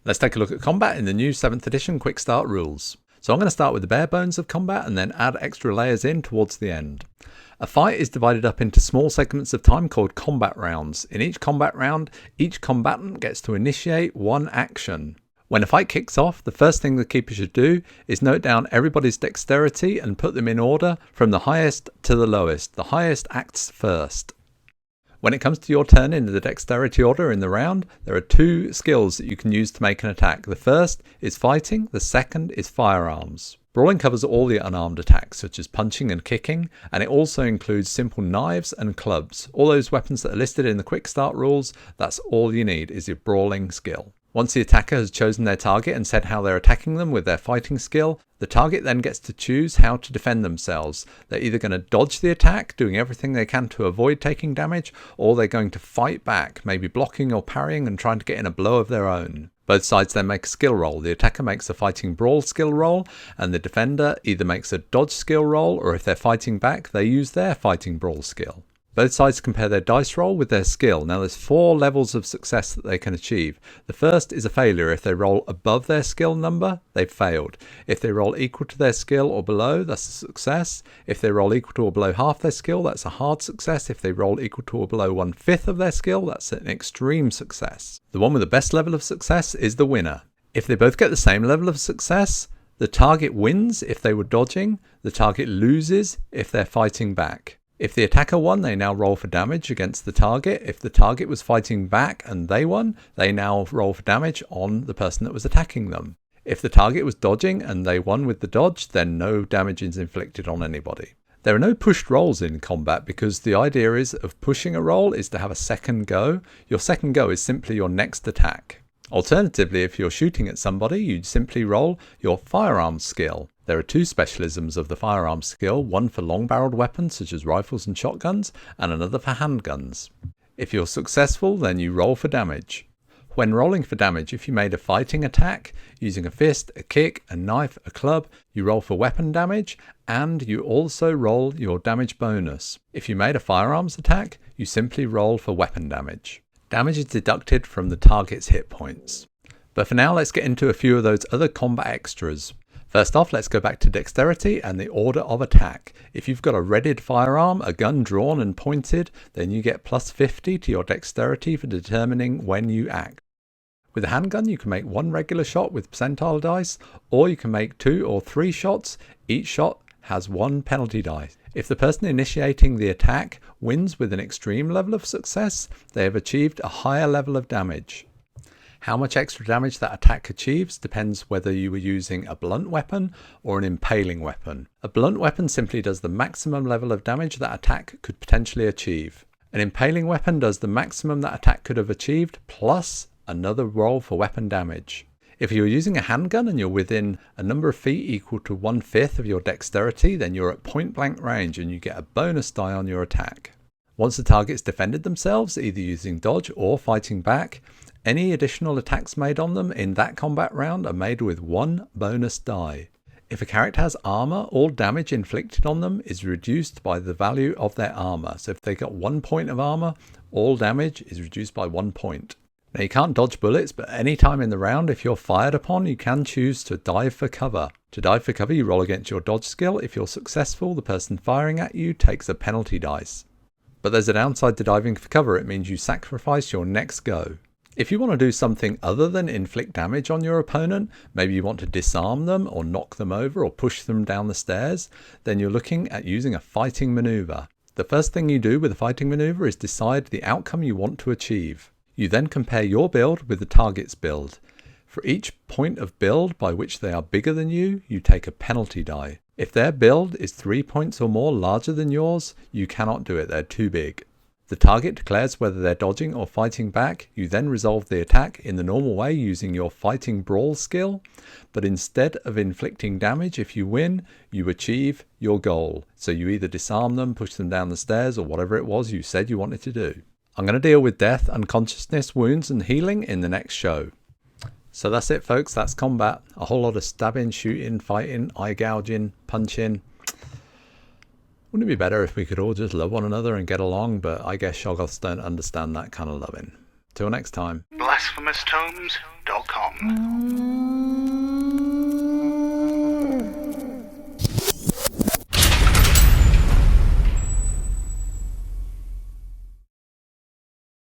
Let's take a look at combat in the new 7th edition Quick Start rules. So I'm going to start with the bare bones of combat and then add extra layers in towards the end. A fight is divided up into small segments of time called combat rounds. In each combat round, each combatant gets to initiate one action. When a fight kicks off, the first thing the keeper should do is note down everybody's dexterity and put them in order from the highest to the lowest. The highest acts first. When it comes to your turn in the dexterity order in the round, there are two skills that you can use to make an attack. The first is fighting, the second is firearms. Brawling covers all the unarmed attacks, such as punching and kicking, and it also includes simple knives and clubs. All those weapons that are listed in the Quick Start rules, that's all you need is your brawling skill. Once the attacker has chosen their target and said how they're attacking them with their fighting skill, the target then gets to choose how to defend themselves. They're either going to dodge the attack, doing everything they can to avoid taking damage, or they're going to fight back, maybe blocking or parrying and trying to get in a blow of their own. Both sides then make a skill roll. The attacker makes a fighting brawl skill roll, and the defender either makes a dodge skill roll, or if they're fighting back, they use their fighting brawl skill. Both sides compare their dice roll with their skill. Now there's 4 levels of success that they can achieve. The first is a failure. If they roll above their skill number, they've failed. If they roll equal to their skill or below, that's a success. If they roll equal to or below half their skill, that's a hard success. If they roll equal to or below 1/5 of their skill, that's an extreme success. The one with the best level of success is the winner. If they both get the same level of success, the target wins if they were dodging, the target loses if they're fighting back. If the attacker won, they now roll for damage against the target. If the target was fighting back and they won, they now roll for damage on the person that was attacking them. If the target was dodging and they won with the dodge, then no damage is inflicted on anybody. There are no pushed rolls in combat because the idea is of pushing a roll is to have a second go. Your second go is simply your next attack. Alternatively, if you're shooting at somebody, you'd simply roll your firearms skill. There are 2 specialisms of the firearms skill, one for long-barreled weapons such as rifles and shotguns, and another for handguns. If you're successful, then you roll for damage. When rolling for damage, if you made a fighting attack using a fist, a kick, a knife, a club, you roll for weapon damage, and you also roll your damage bonus. If you made a firearms attack, you simply roll for weapon damage. Damage is deducted from the target's hit points. But for now, let's get into a few of those other combat extras. First off, let's go back to dexterity and the order of attack. If you've got a readied firearm, a gun drawn and pointed, then you get plus 50 to your dexterity for determining when you act. With a handgun, you can make 1 regular shot with percentile dice, or you can make 2 or 3 shots. Each shot has 1 penalty die. If the person initiating the attack wins with an extreme level of success, they have achieved a higher level of damage. How much extra damage that attack achieves depends whether you were using a blunt weapon or an impaling weapon. A blunt weapon simply does the maximum level of damage that attack could potentially achieve. An impaling weapon does the maximum that attack could have achieved plus another roll for weapon damage. If you're using a handgun and you're within a number of feet equal to 1/5 of your dexterity, then you're at point blank range and you get a bonus die on your attack. Once the target's defended themselves, either using dodge or fighting back, any additional attacks made on them in that combat round are made with 1 bonus die. If a character has armor, all damage inflicted on them is reduced by the value of their armor. So if they got 1 point of armor, all damage is reduced by 1 point. Now you can't dodge bullets, but any time in the round, if you're fired upon, you can choose to dive for cover. To dive for cover, you roll against your dodge skill. If you're successful, the person firing at you takes a penalty dice. But there's a downside to diving for cover. It means you sacrifice your next go. If you want to do something other than inflict damage on your opponent, maybe you want to disarm them or knock them over or push them down the stairs, then you're looking at using a fighting maneuver. The first thing you do with a fighting maneuver is decide the outcome you want to achieve. You then compare your build with the target's build. For each point of build by which they are bigger than you, you take a penalty die. If their build is 3 points or more larger than yours, you cannot do it, they're too big. The target declares whether they're dodging or fighting back. You then resolve the attack in the normal way using your fighting brawl skill, but instead of inflicting damage, if you win, you achieve your goal. So you either disarm them, push them down the stairs, or whatever it was you said you wanted to do. I'm going to deal with death, unconsciousness, wounds and healing in the next show. So that's it folks, that's combat. A whole lot of stabbing, shooting, fighting, eye gouging, punching. Wouldn't it be better if we could all just love one another and get along? But I guess Shoggoths don't understand that kind of loving. Till next time. BlasphemousTomes.com